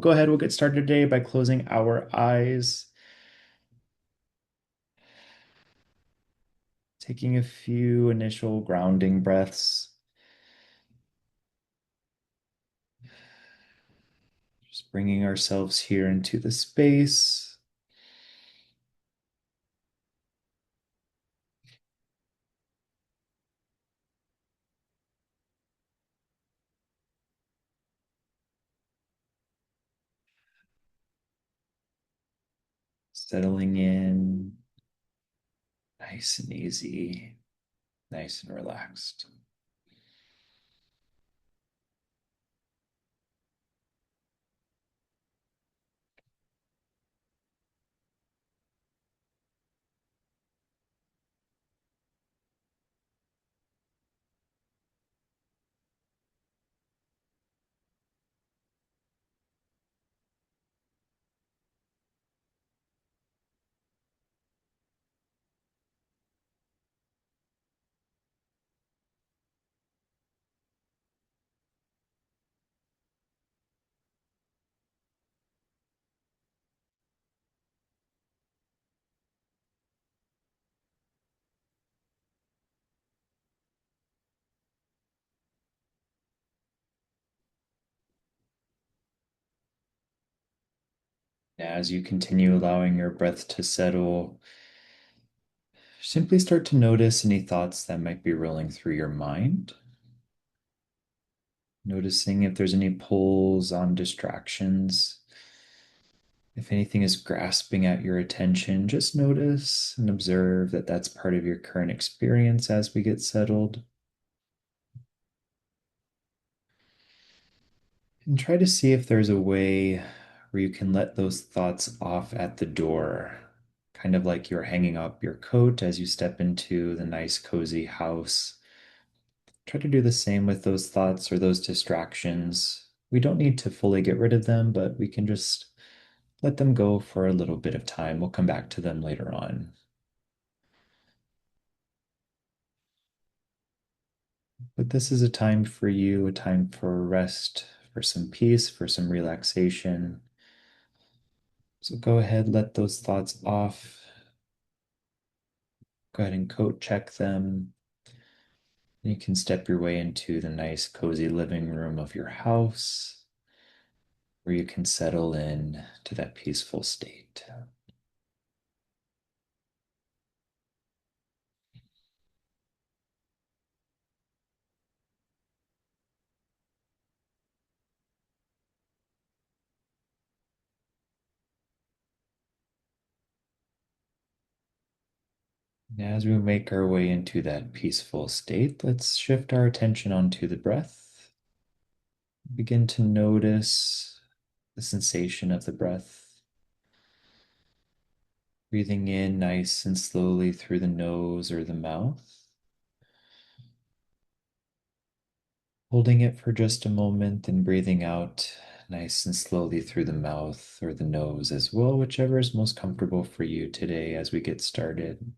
go ahead, we'll get started today by closing our eyes, taking a few initial grounding breaths, just bringing ourselves here into the space. Settling in, nice and easy, nice and relaxed. As you continue allowing your breath to settle, simply start to notice any thoughts that might be rolling through your mind. Noticing if there's any pulls on distractions. If anything is grasping at your attention, just notice and observe that that's part of your current experience as we get settled. And try to see if there's a way where you can let those thoughts off at the door, kind of like you're hanging up your coat as you step into the nice, cozy house. Try to do the same with those thoughts or those distractions. We don't need to fully get rid of them, but we can just let them go for a little bit of time. We'll come back to them later on. But this is a time for you, a time for rest, for some peace, for some relaxation. So go ahead, let those thoughts off. Go ahead and coat check them. You can step your way into the nice, cozy living room of your house where you can settle in to that peaceful state. As we make our way into that peaceful state, let's shift our attention onto the breath. Begin to notice the sensation of the breath. Breathing in nice and slowly through the nose or the mouth. Holding it for just a moment and breathing out nice and slowly through the mouth or the nose as well, whichever is most comfortable for you today as we get started.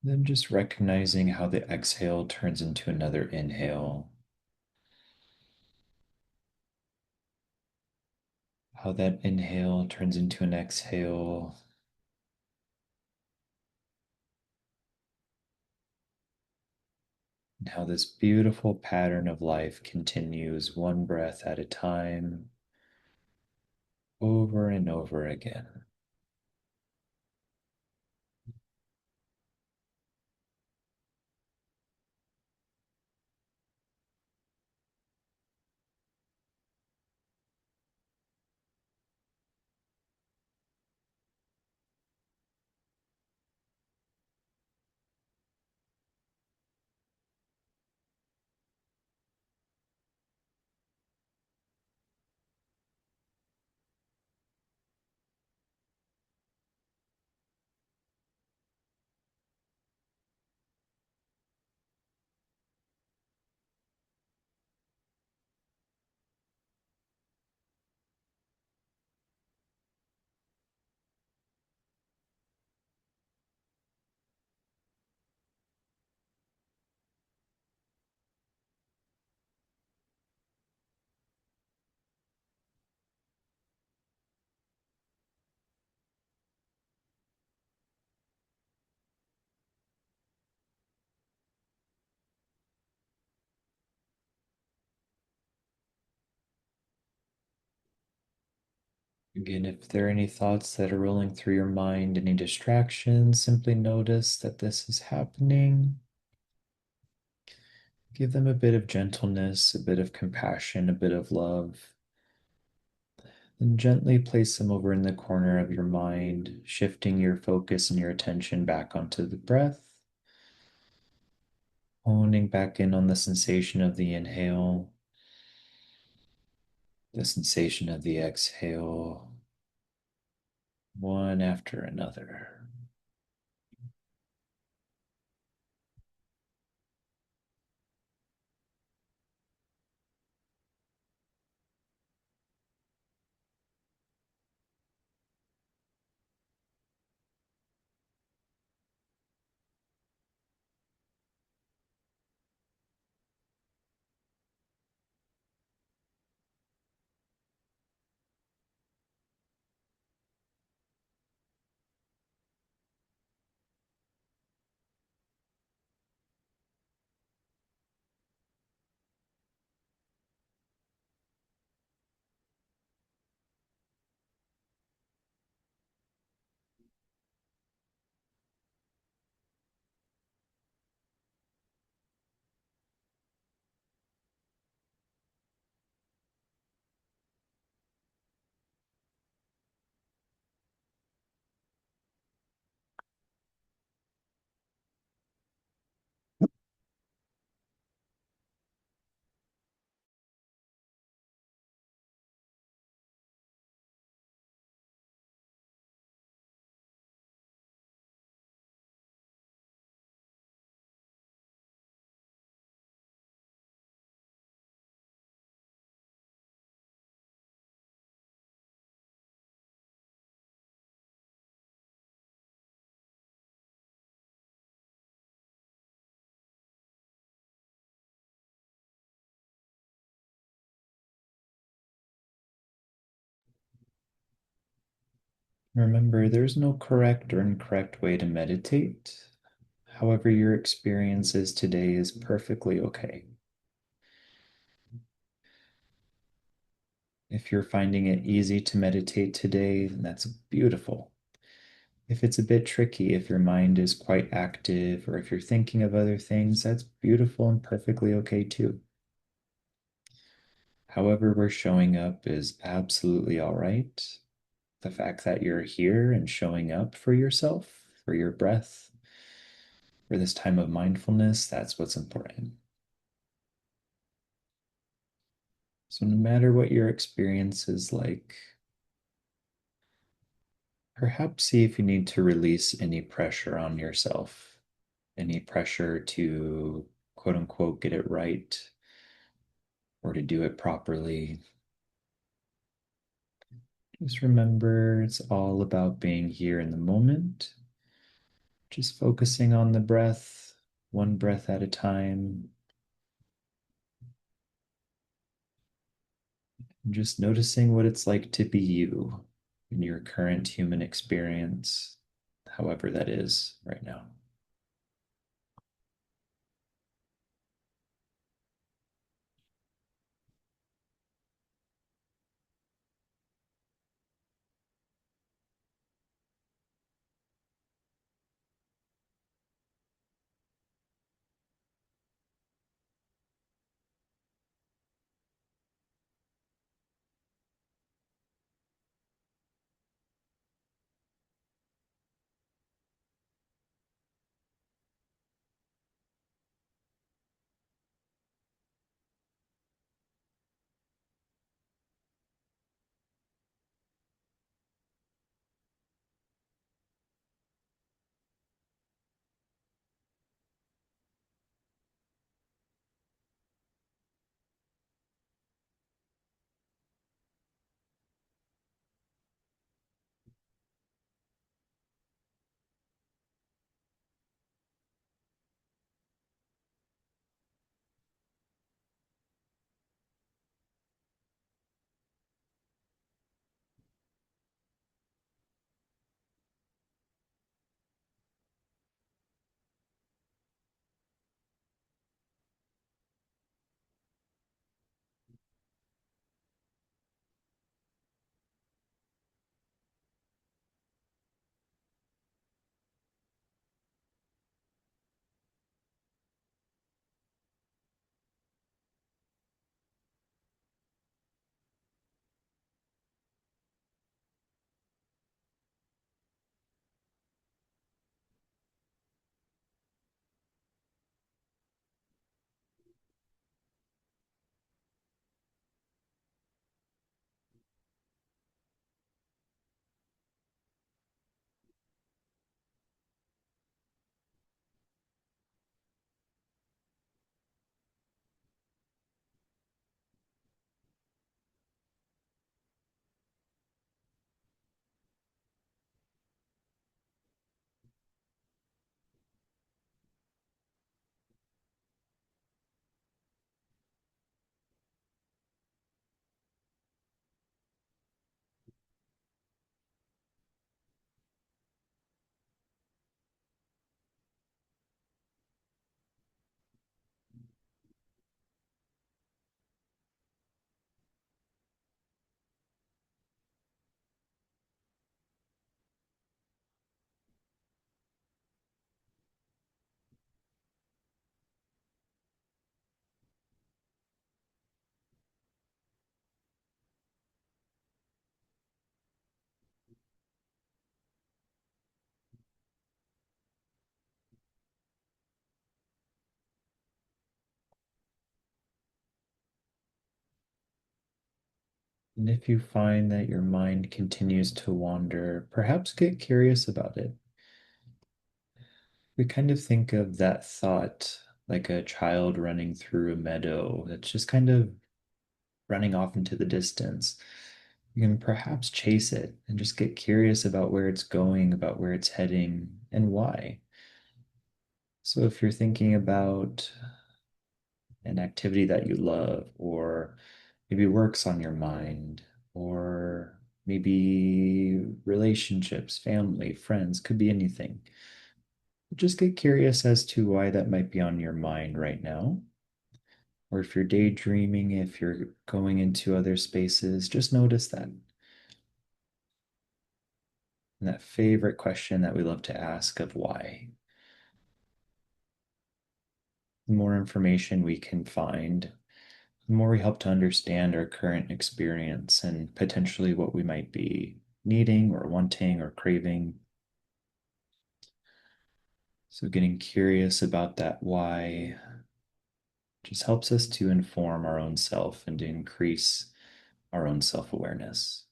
Then just recognizing how the exhale turns into another inhale, how that inhale turns into an exhale, and how this beautiful pattern of life continues one breath at a time, over and over again. Again, if there are any thoughts that are rolling through your mind, any distractions, simply notice that this is happening. Give them a bit of gentleness, a bit of compassion, a bit of love. And gently place them over in the corner of your mind, shifting your focus and your attention back onto the breath, honing back in on the sensation of the inhale, the sensation of the exhale, one after another. Remember, there's no correct or incorrect way to meditate. However, your experience is today is perfectly okay. If you're finding it easy to meditate today, then that's beautiful. If it's a bit tricky, if your mind is quite active, or if you're thinking of other things, that's beautiful and perfectly okay too. However, we're showing up is absolutely all right. The fact that you're here and showing up for yourself, for your breath, for this time of mindfulness, that's what's important. So, no matter what your experience is like, perhaps see if you need to release any pressure on yourself, any pressure to quote unquote get it right or to do it properly. Just remember it's all about being here in the moment, just focusing on the breath, one breath at a time, and just noticing what it's like to be you in your current human experience, however that is right now. And if you find that your mind continues to wander, perhaps get curious about it. We kind of think of that thought like a child running through a meadow that's just kind of running off into the distance. You can perhaps chase it and just get curious about where it's going, about where it's heading, and why. So if you're thinking about an activity that you love, or maybe works on your mind, or maybe relationships, family, friends, could be anything. Just get curious as to why that might be on your mind right now. Or if you're daydreaming, if you're going into other spaces, just notice that. And that favorite question that we love to ask of why. The more information we can find, the more we help to understand our current experience and potentially what we might be needing or wanting or craving. So, getting curious about that why just helps us to inform our own self and to increase our own self awareness.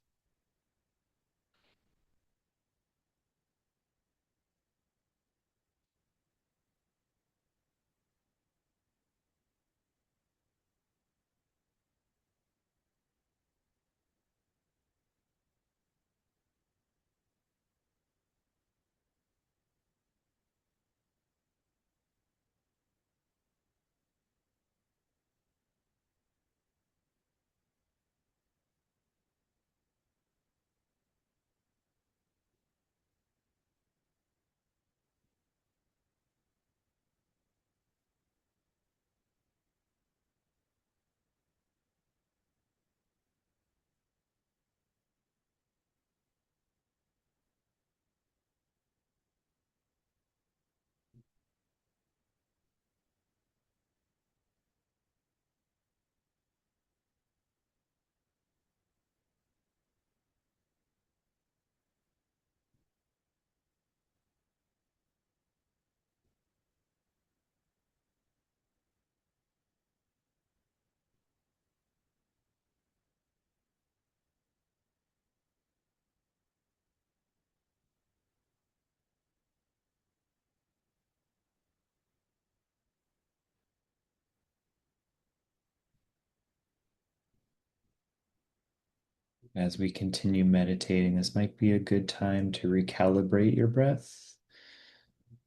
As we continue meditating, this might be a good time to recalibrate your breath.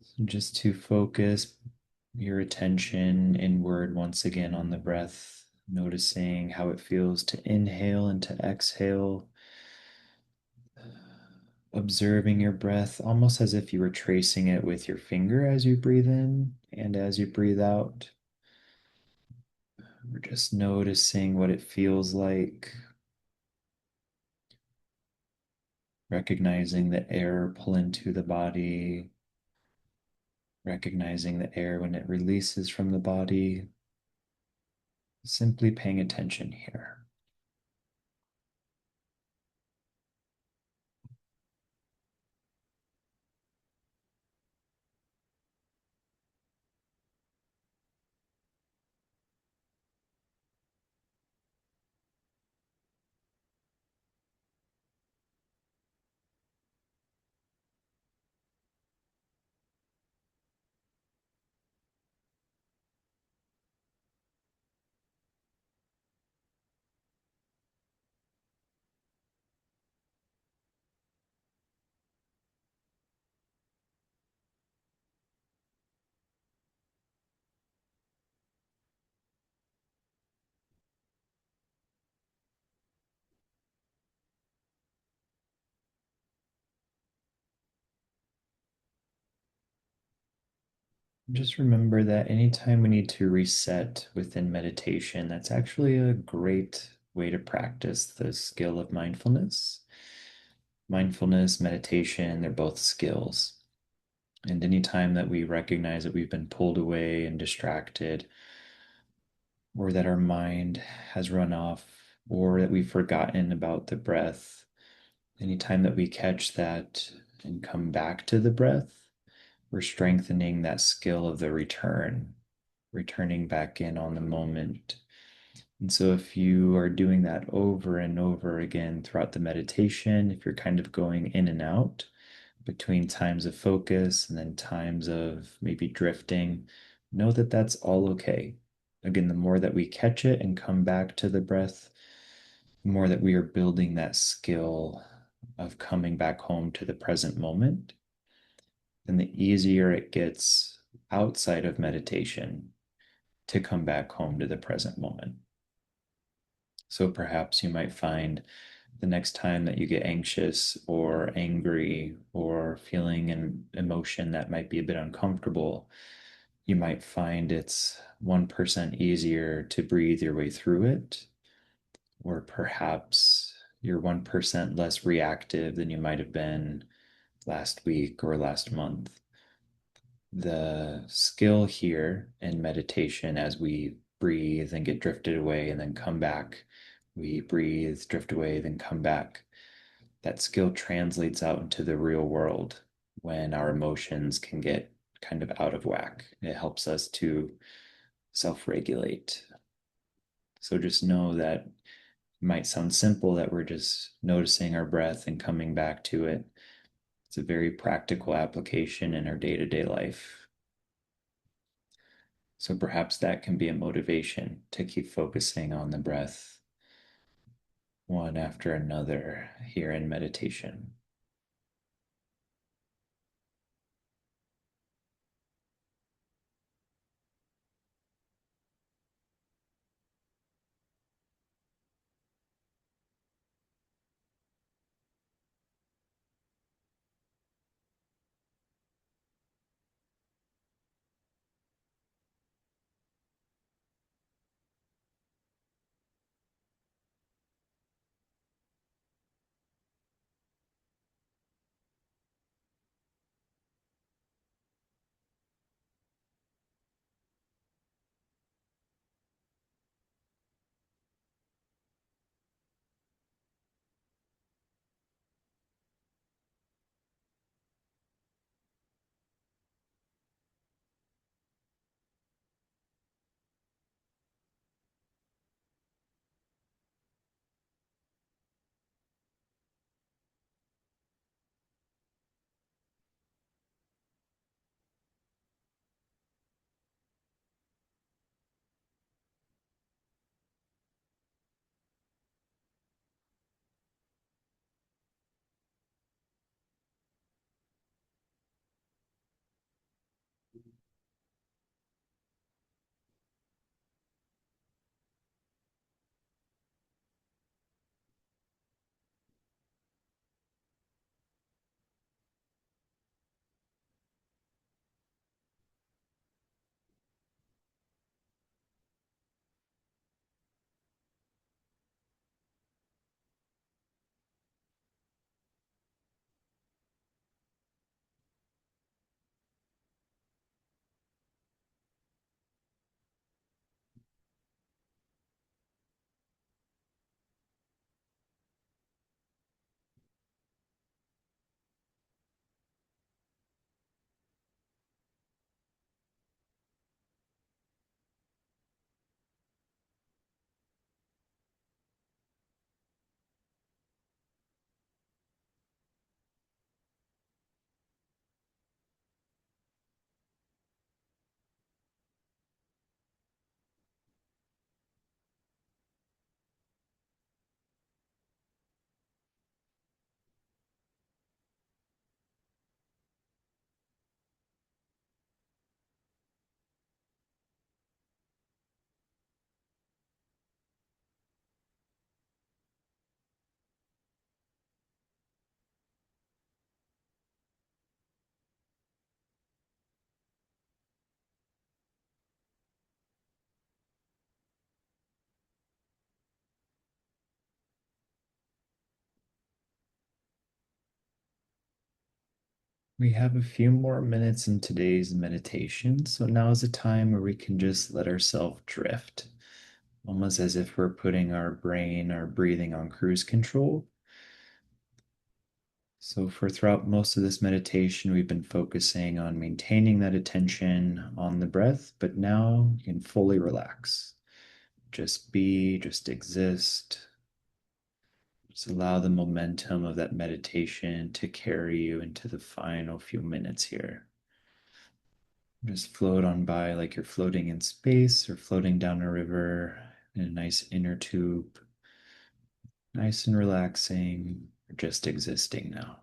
So just to focus your attention inward once again on the breath, noticing how it feels to inhale and to exhale, observing your breath almost as if you were tracing it with your finger as you breathe in and as you breathe out. We're just noticing what it feels like, recognizing the air pull into the body, recognizing the air when it releases from the body, simply paying attention here. Just remember that anytime we need to reset within meditation, that's actually a great way to practice the skill of mindfulness. Mindfulness, meditation, they're both skills. And anytime that we recognize that we've been pulled away and distracted, or that our mind has run off, or that we've forgotten about the breath, anytime that we catch that and come back to the breath, we're strengthening that skill of the return, returning back in on the moment, And so, if you are doing that over and over again throughout the meditation, if you're kind of going in and out between times of focus and then times of maybe drifting, know that that's all okay. Again, the more that we catch it and come back to the breath, the more that we are building that skill of coming back home to the present moment, then the easier it gets outside of meditation to come back home to the present moment. So perhaps you might find the next time that you get anxious or angry or feeling an emotion that might be a bit uncomfortable, you might find it's 1% easier to breathe your way through it, or perhaps you're 1% less reactive than you might have been last week or last month. The skill here in meditation, as we breathe and get drifted away and then come back, we breathe, drift away, then come back. That skill translates out into the real world when our emotions can get kind of out of whack. It helps us to self regulate. So just know that it might sound simple that we're just noticing our breath and coming back to it. It's a very practical application in our day to day life. So perhaps that can be a motivation to keep focusing on the breath one after another here in meditation. We have a few more minutes in today's meditation, so now is a time where we can just let ourselves drift, almost as if we're putting our brain, our breathing on cruise control. So, for throughout most of this meditation, we've been focusing on maintaining that attention on the breath, but now you can fully relax. Just be, just exist. Just allow the momentum of that meditation to carry you into the final few minutes here. Just float on by like you're floating in space or floating down a river in a nice inner tube, nice and relaxing, just existing now.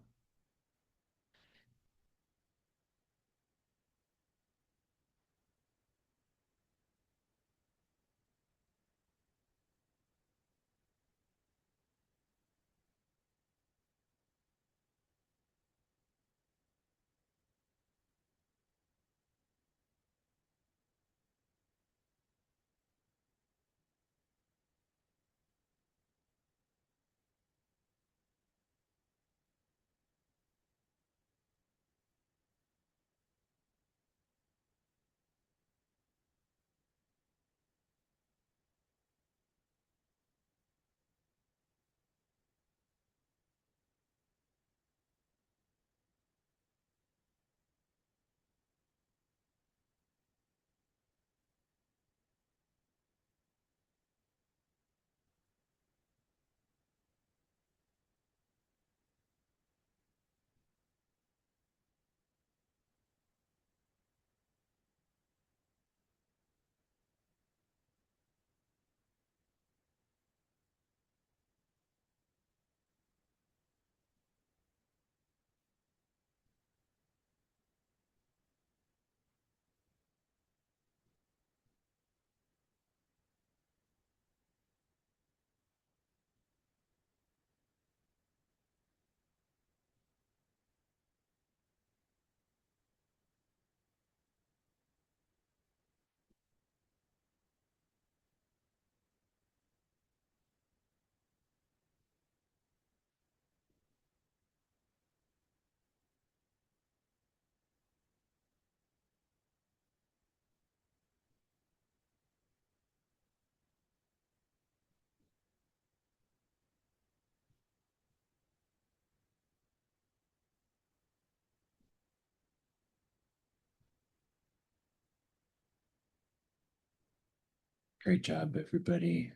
Great job, everybody.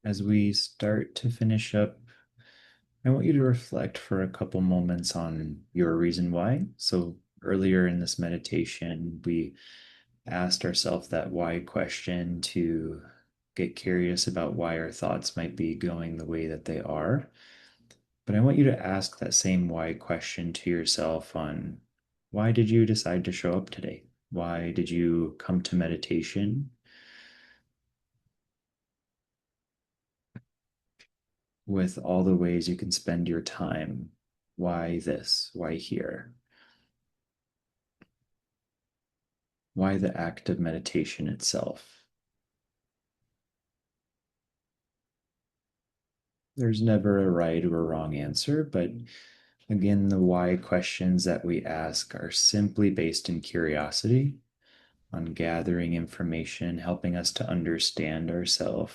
As we start to finish up, I want you to reflect for a couple moments on your reason why. So, earlier in this meditation, we asked ourselves that why question to get curious about why our thoughts might be going the way that they are. But I want you to ask that same why question to yourself on why did you decide to show up today? Why did you come to meditation? With all the ways you can spend your time. Why this? Why here? Why the act of meditation itself? There's never a right or a wrong answer, but again, the why questions that we ask are simply based in curiosity, on gathering information, helping us to understand ourselves,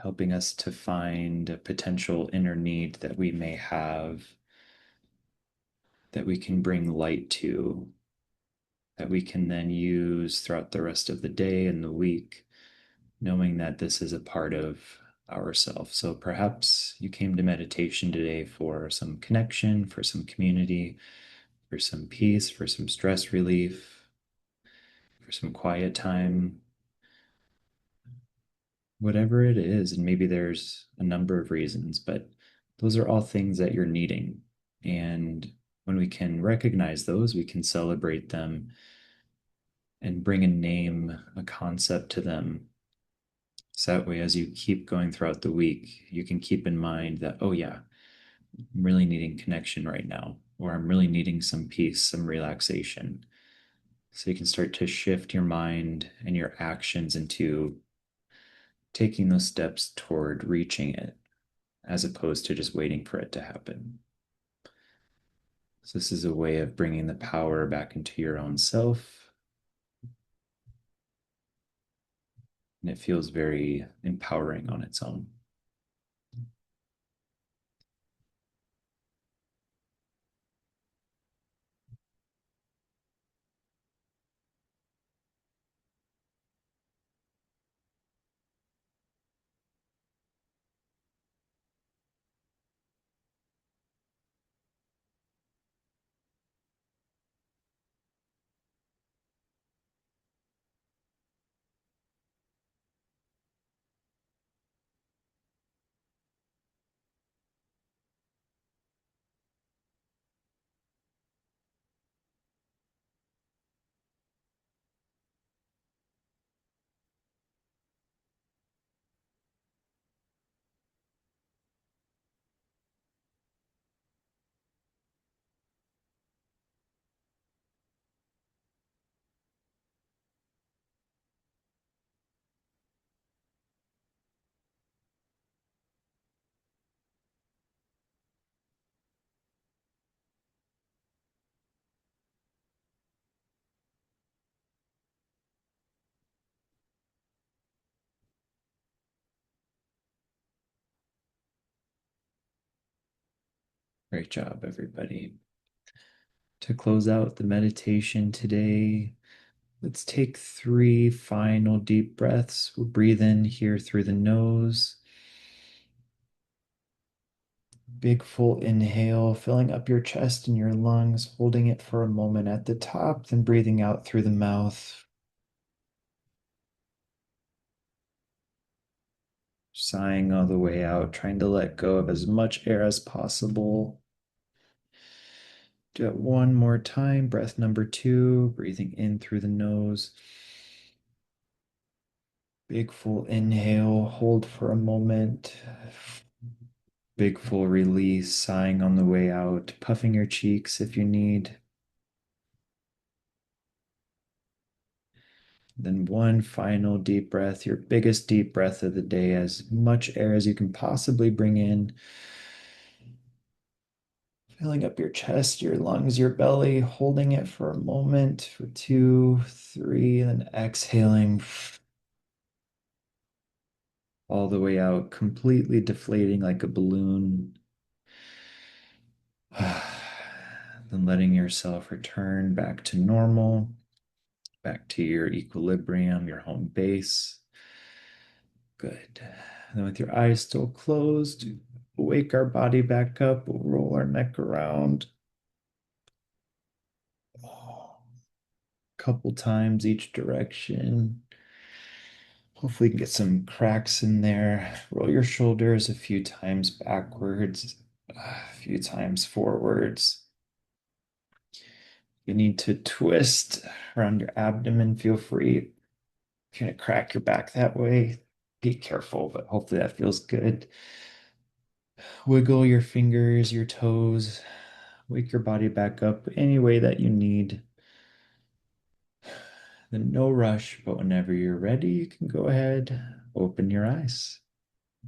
helping us to find a potential inner need that we may have that we can bring light to, that we can then use throughout the rest of the day and the week, knowing that this is a part of ourself. So perhaps you came to meditation today for some connection, for some community, for some peace, for some stress relief, for some quiet time, whatever it is. And maybe there's a number of reasons, but those are all things that you're needing. And when we can recognize those, we can celebrate them and bring a name, a concept to them. So that way, as you keep going throughout the week, you can keep in mind that, oh, yeah, I'm really needing connection right now, or I'm really needing some peace, some relaxation. So you can start to shift your mind and your actions into taking those steps toward reaching it, as opposed to just waiting for it to happen. So, this is a way of bringing the power back into your own self. And it feels very empowering on its own. Great job, everybody. To close out the meditation today, let's take 3 final deep breaths. We'll breathe in here through the nose. Big full inhale, filling up your chest and your lungs, holding it for a moment at the top, then breathing out through the mouth. Sighing all the way out, trying to let go of as much air as possible. Do it one more time. Breath number 2, breathing in through the nose. Big full inhale, hold for a moment. Big full release, sighing on the way out, puffing your cheeks if you need. Then one final deep breath, your biggest deep breath of the day, as much air as you can possibly bring in. Filling up your chest, your lungs, your belly, holding it for a moment for 2, 3, and then exhaling all the way out, completely deflating like a balloon. Then letting yourself return back to normal, back to your equilibrium, your home base. Good. And then with your eyes still closed, wake our body back up. We'll roll our neck around a couple times each direction. Hopefully, you can get some cracks in there. Roll your shoulders a few times backwards, a few times forwards. You need to twist around your abdomen. Feel free. If you're going to crack your back that way, be careful, but hopefully that feels good. Wiggle your fingers, your toes, wake your body back up any way that you need. Then no rush, but whenever you're ready, you can go ahead, open your eyes.